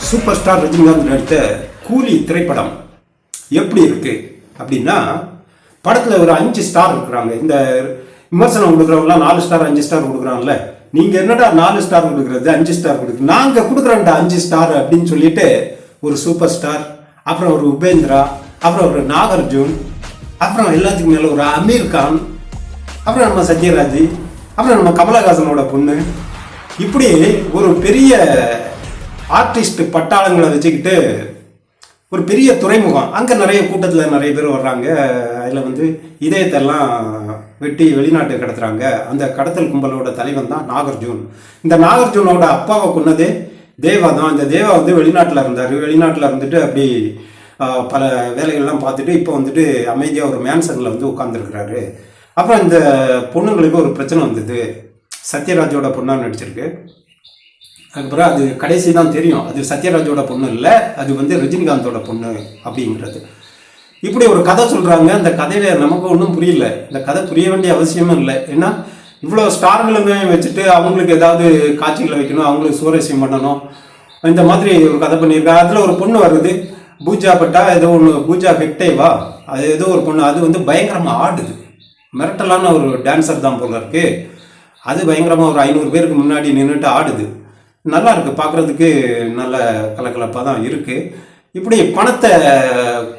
Super star Rajinikanth நடித்த கூலி திரைப்படம் எப்படி இருக்கு அப்படின்னா, படத்தில் ஒரு 5 ஸ்டார் இருக்கிறாங்க. இந்த விமர்சனம் கொடுக்குறவங்களாம் 4 ஸ்டார் 5 ஸ்டார் கொடுக்குறாங்கல்ல, நீங்க என்னடா 4 ஸ்டார் கொடுக்குறது 5 ஸ்டார் கொடுக்கு, நாங்க கொடுக்குறோம்டா 5 ஸ்டார் அப்படின்னு சொல்லிட்டு ஒரு சூப்பர் ஸ்டார், அப்புறம் ஒரு உபேந்திரா, அப்புறம் ஒரு நாகார்ஜுன், அப்புறம் எல்லாத்துக்கும் மேல ஒரு அமீர் கான், அப்புறம் நம்ம சத்யராஜ், அப்புறம் நம்ம கமலஹாசனோட பொண்ணு, இப்படி ஒரு பெரிய ஆர்டிஸ்ட் பட்டாளங்களை வச்சுக்கிட்டு ஒரு பெரிய துறைமுகம். அங்கே நிறைய கூட்டத்தில் நிறைய பேர் வர்றாங்க. அதில் இதயத்தெல்லாம் வெட்டி வெளிநாட்டு கடத்துறாங்க. அந்த கடத்தல் கும்பலோட தலைவன் தான் நாகார்ஜுன். இந்த நாகார்ஜுனோட அப்பாவை கொன்னதே தேவா தான். இந்த தேவா வெளிநாட்டில் இருந்தார். வெளிநாட்டில் இருந்துட்டு அப்படி பல வேலைகள்லாம் பார்த்துட்டு இப்போ அமைதியாக ஒரு மேன்சனில் உட்காந்துருக்கிறாரு. அப்புறம் இந்த பொண்ணுங்களுக்கு ஒரு பிரச்சனை வந்தது. சத்யராஜோட பொண்ணாக நடிச்சிருக்கு. அதுக்கப்புறம் அது கடைசி தான் தெரியும், அது சத்யராஜோட பொண்ணு இல்லை, அது ரஜினிகாந்தோட பொண்ணு அப்படிங்கிறது. இப்படி ஒரு கதை சொல்கிறாங்க. அந்த கதையில நமக்கு ஒன்றும் புரியல. இந்த கதை புரிய வேண்டிய அவசியமும் இல்லை. ஏன்னா இவ்வளோ ஸ்டார்களுமே வச்சுட்டு அவங்களுக்கு ஏதாவது காட்சிகளை வைக்கணும், அவங்களுக்கு சுவாரஸ்யம் பண்ணணும், இந்த மாதிரி ஒரு கதை பண்ணியிருக்காங்க. அதில் ஒரு பொண்ணு வருது, பூஜா பட்டா ஏதோ ஒன்று, பூஜா ஹெக்டேவா, அது ஏதோ ஒரு பொண்ணு, அது பயங்கரமாக ஆடுது. மிரட்டலான ஒரு டான்ஸர் தான் போல இருக்கு. அது பயங்கரமாக ஒரு 500 பேருக்கு முன்னாடி நின்றுட்டு ஆடுது. நல்லா இருக்குது, பார்க்குறதுக்கு நல்ல கலக்கலப்பாக தான் இருக்குது. இப்படி பணத்தை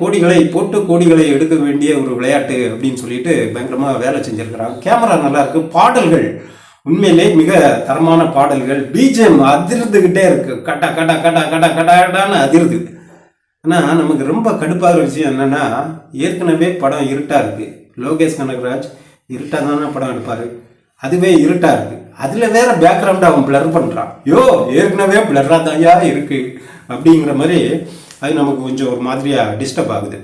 கோடிகளை போட்டு கோடிகளை எடுக்க வேண்டிய ஒரு விளையாட்டு அப்படின்னு சொல்லிட்டு பயங்கரமாக வேலை செஞ்சுருக்கிறாங்க. கேமரா நல்லா இருக்குது, பாடல்கள் உண்மையிலே மிக தரமான பாடல்கள், பிஜிஎம் அதிர்ந்துக்கிட்டே இருக்குது, கட்டா கட்டா கட்டா கட்டா கட்டான்னு அதிருது. ஆனால் நமக்கு ரொம்ப கடுப்பாகிற விஷயம் என்னென்னா, ஏற்கனவே படம் இருட்டாக இருக்குது. லோகேஷ் கனகராஜ் இருட்டாக தானே படம் எடுப்பார், அதுவே இருட்டாக இருக்குது. அதில் வேற பேக்ரவுண்ட் அவன் பிளர் பண்ணுறான். ஏற்கனவே பிளராக தாயா இருக்குது அப்படிங்கிற மாதிரி அது நமக்கு கொஞ்சம் ஒரு மாதிரியாக டிஸ்டர்ப் ஆகுது.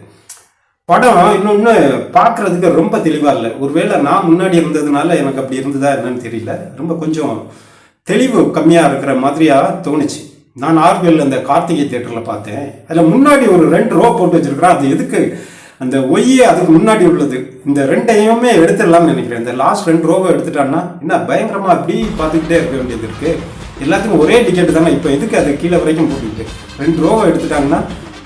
படம் இன்னொன்று பார்க்குறதுக்கு ரொம்ப தெளிவாக இல்லை. ஒருவேளை நான் முன்னாடி இருந்ததுனால எனக்கு அப்படி இருந்ததா என்னன்னு தெரியல. ரொம்ப கொஞ்சம் தெளிவு கம்மியாக இருக்கிற மாதிரியாக தோணுச்சு. நான் ஆர்பிஎல் அந்த கார்த்திகை தியேட்டரில் பார்த்தேன். அதில் முன்னாடி ஒரு 2 ரோ போட்டு வச்சுருக்கிறேன். அது எதுக்கு, அந்த ஒய்யே அதுக்கு முன்னாடி உள்ளது, இந்த 2ஐயுமே எடுத்துடலாம்னு நினைக்கிறேன். இந்த லாஸ்ட் 2 ரோவை எடுத்துட்டான்னா என்ன பயங்கரமாக அப்படி பார்த்துக்கிட்டே இருக்க வேண்டியது இருக்குது. எல்லாத்துக்கும் ஒரே டிக்கெட்டு தானே, இப்போ எதுக்கு அதை கீழே வரைக்கும் போட்டுக்கிட்டு 2 ரோவை எடுத்துட்டாங்கன்னா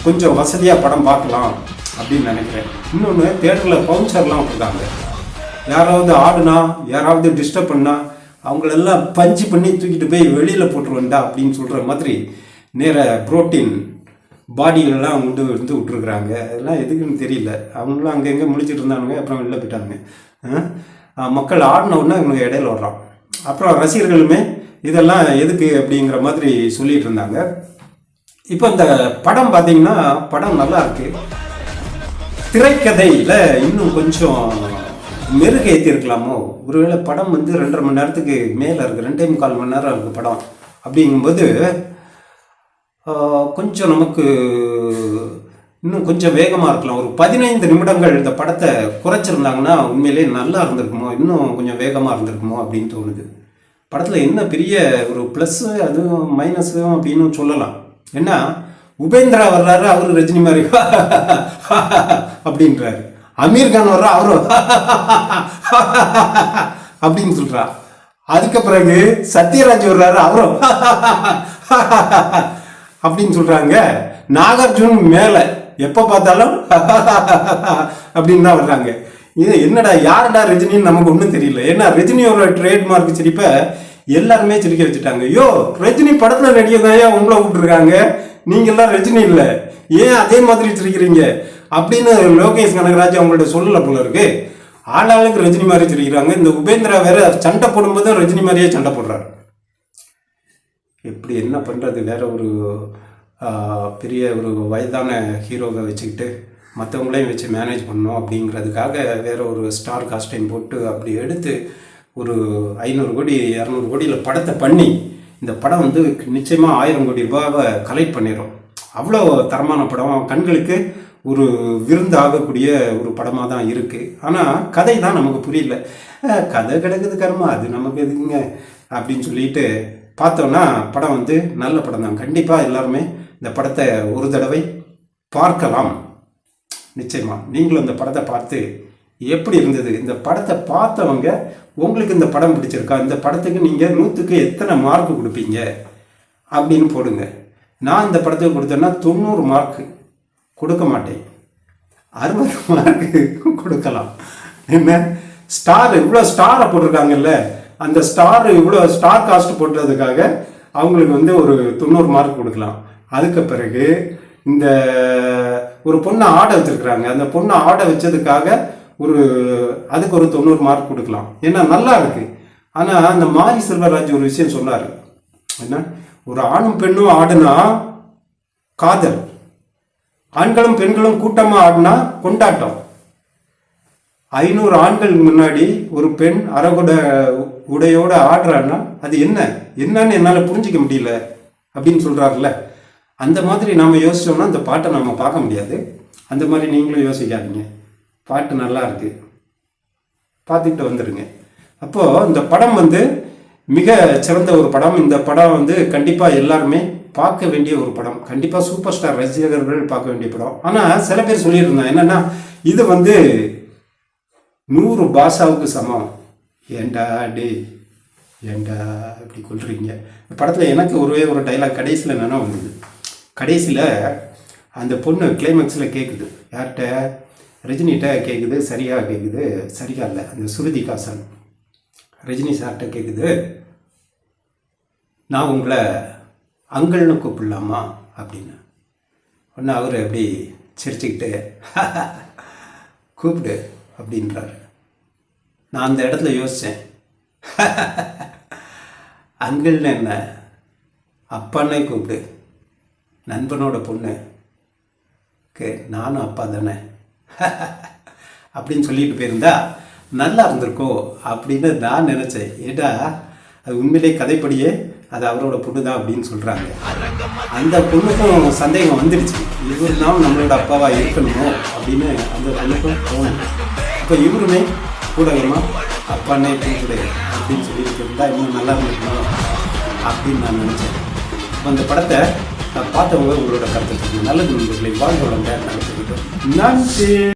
கொஞ்சம் வசதியாக படம் பார்க்கலாம் அப்படின்னு நினைக்கிறேன். இன்னொன்று, தியேட்டரில் பவுன்சர்லாம் விட்டுருக்காங்க. யாராவது ஆடுனா, யாராவது டிஸ்டர்ப் பண்ணா அவங்களெல்லாம் பஞ்சு பண்ணி தூக்கிட்டு போய் வெளியில் போட்டுருவேண்டா அப்படின்னு சொல்கிற மாதிரி நேர புரோட்டீன் பாடிகளெல்லாம் விட்டுருக்குறாங்க. அதெல்லாம் எதுக்குன்னு தெரியல. அவங்களாம் அங்கங்கே முழிச்சிட்டு இருந்தானுங்க, அப்புறம் வெளில போயிட்டாங்க. மக்கள் ஆடினவுடனே இவங்க இடையில வர்றான். அப்புறம் ரசிகர்களுமே இதெல்லாம் எதுக்கு அப்படிங்கிற மாதிரி சொல்லிட்டு இருந்தாங்க. இப்போ இந்த படம் பார்த்தீங்கன்னா படம் நல்லா இருக்கு. திரைக்கதையில் இன்னும் கொஞ்சம் மெருகு ஏற்றிருக்கலாமோ. ஒருவேளை படம் 2.5 மணி நேரத்துக்கு மேலே இருக்குது, 2.25 மணி நேரம் இருக்குது படம். அப்படிங்கும்போது கொஞ்சம் நமக்கு இன்னும் கொஞ்சம் வேகமாக இருக்கலாம். ஒரு 15 நிமிடங்கள் இந்த படத்தை குறைச்சிருந்தாங்கன்னா உண்மையிலே நல்லா இருந்திருக்குமோ, இன்னும் கொஞ்சம் வேகமாக இருந்திருக்குமோ அப்படின்னு தோணுது. படத்தில் என்ன பெரிய ஒரு ப்ளஸ்ஸு அதுவும் மைனஸும் அப்படின்னு சொல்லலாம். ஏன்னா உபேந்திரா வர்றாரு, அவரு ரஜினி மாதிரி அப்படின்றாரு. அமீர் கான் வர்றா, அவரும் அப்படின்னு சொல்றா. அதுக்கு பிறகு சத்யராஜ் வர்றாரு, அவரும் அப்படின்னு சொல்றாங்க. நாகார்ஜுன் மேல எப்ப பார்த்தாலும் அப்படின்னு தான் வர்றாங்க. இது என்னடா, யாருடா ரஜினின்னு நமக்கு ஒன்றும் தெரியல. ஏன்னா ரஜினியோட ட்ரேட்மார்க் சிரிப்பை எல்லாருமே சிரிக்க வச்சுட்டாங்க. ரஜினி படத்துல நடிகதாயா உங்களை விட்டுருக்காங்க, நீங்க எல்லாம் ரஜினி இல்லை, ஏன் அதே மாதிரி சிரிக்கிறீங்க அப்படின்னு லோகேஷ் கனகராஜ் அவங்கள்ட்ட சொல்லல போல இருக்கு. ஆளாளுக்கு ரஜினி மாதிரி சிரிக்கிறாங்க. இந்த உபேந்திரா வேற சண்டை போடும்போது ரஜினி மாதிரியே சண்டை போடுறாரு. எப்படி என்ன பண்ணுறது, வேற ஒரு பெரிய ஒரு வயதான ஹீரோவை வச்சுக்கிட்டு மற்றவங்களையும் வச்சு மேனேஜ் பண்ணணும் அப்படிங்கிறதுக்காக வேற ஒரு ஸ்டார் காஸ்டைம் போட்டு அப்படி எடுத்து ஒரு 500 கோடி 200 கோடியில் படத்தை பண்ணி இந்த படம் நிச்சயமாக 1000 கோடி ரூபாவை கலெக்ட் பண்ணிடும். அவ்வளோ தரமான படம், கண்களுக்கு ஒரு விருந்தாகக்கூடிய ஒரு படமாக தான் இருக்குது. ஆனால் கதை தான் நமக்கு புரியல. கதை கிடக்குது கர்மா, அது நமக்கு எதுக்குங்க அப்படின்னு சொல்லிட்டு பார்த்தோன்னா படம் நல்ல படம் தான். கண்டிப்பாக எல்லாருமே இந்த படத்தை ஒரு தடவை பார்க்கலாம். நிச்சயமாக நீங்களும் இந்த படத்தை பார்த்து எப்படி இருந்தது, இந்த படத்தை பார்த்தவங்க உங்களுக்கு இந்த படம் பிடிச்சிருக்கா, இந்த படத்துக்கு நீங்கள் 100க்கு எத்தனை மார்க் கொடுப்பீங்க அப்படின்னு போடுங்க. நான் இந்த படத்துக்கு கொடுத்தேன்னா 90 மார்க்கு கொடுக்க மாட்டேன், 60 மார்க்கு கொடுக்கலாம். என்ன ஸ்டார் இவ்வளோ ஸ்டாரை போட்டிருக்காங்கல்ல, அந்த ஸ்டார் இவ்வளோ ஸ்டார் காஸ்ட் போட்டதுக்காக அவங்களுக்கு வந்து ஒரு 90 மார்க் கொடுக்கலாம். அதுக்கு பிறகு இந்த ஒரு பொண்ணை ஆட வச்சிருக்கிறாங்க, அந்த பொண்ணை ஆட வச்சதுக்காக அதுக்கு ஒரு 90 மார்க் கொடுக்கலாம். ஏன்னா நல்லா இருக்கு. ஆனால் அந்த மாரி செல்வராஜ் ஒரு விஷயம் சொன்னார், என்ன ஒரு ஆணும் பெண்ணும் ஆடுனா காதல், ஆண்களும் பெண்களும் கூட்டமாக ஆடினா கொண்டாட்டம். 500 ஆண்கள் முன்னாடி ஒரு பெண் அரைகுட உடையோட ஆடுறான்னா அது என்னன்னு என்னால் புரிஞ்சிக்க முடியல அப்படின்னு சொல்கிறாருல்ல. அந்த மாதிரி நாம் யோசிச்சோம்னா அந்த பாட்டை நாம் பார்க்க முடியாது. அந்த மாதிரி நீங்களும் யோசிக்காதீங்க. பாட்டு நல்லா இருக்கு, பார்த்துக்கிட்டு வந்துடுங்க. அப்போது இந்த படம் வந்து மிக சிறந்த ஒரு படம். இந்த படம் வந்து கண்டிப்பாக எல்லாருமே பார்க்க வேண்டிய ஒரு படம். கண்டிப்பாக சூப்பர் ஸ்டார் ரசிகர்கள் பார்க்க வேண்டிய படம். ஆனால் சில பேர் சொல்லியிருந்தாங்க என்னென்னா, இது வந்து 100 பாஷாவுக்கு சமம். ஏண்டா இப்படி கொள்றீங்க. இந்த படத்தில் எனக்கு ஒரு டைலாக் கடைசியில் என்னென்னா வந்தது. கடைசியில் அந்த பொண்ணு கிளைமேக்ஸில் கேட்குது, யார்கிட்ட, ரஜினிகிட்ட கேட்குது. சரியாக கேட்குது, சரியா இல்லை, அந்த ஸ்ருதிஹாசன் ரஜினி சார்கிட்ட கேட்குது, நான் உங்களை அங்கள்னு கூப்பிடலாமா அப்படின்னு. ஒன்று அவர் அப்படி சிரிச்சுக்கிட்டு கூப்பிடு அப்படின்றாரு. நான் அந்த இடத்துல யோசித்தேன், அங்கிள்னு என்ன, அப்பான்னே கூப்பிடு, நண்பனோட பொண்ணு நானும் அப்பா தானே அப்படின்னு சொல்லிட்டு போயிருந்தா நல்லா இருந்திருக்கோ அப்படின்னு நான் நினச்சேன். ஏட்டா அது உண்மையிலே கதைப்படியே அது அவரோட பொண்ணு தான் அப்படின்னு சொல்கிறாங்க. அந்த பொண்ணுக்கும் சந்தேகம் வந்துடுச்சு, இவர் தான் நம்மளோட அப்பாவாக இருக்கணுமோ அப்படின்னு அந்த பொண்ணுக்கும் தோணும். இப்போ இவருமே கூடகமாக அப்பானே கூப்பிடு அப்படின்னு சொல்லிட்டு இருந்தால் இன்னும் நல்லா இருந்திருக்கணும் அப்படின்னு நான் நினச்சேன். அந்த படத்தை பார்த்தவங்க உங்களோட கருத்தை சொல்லுங்கள். நல்லது நண்பர்களை வாழ்ந்து வளங்க. நன்றி.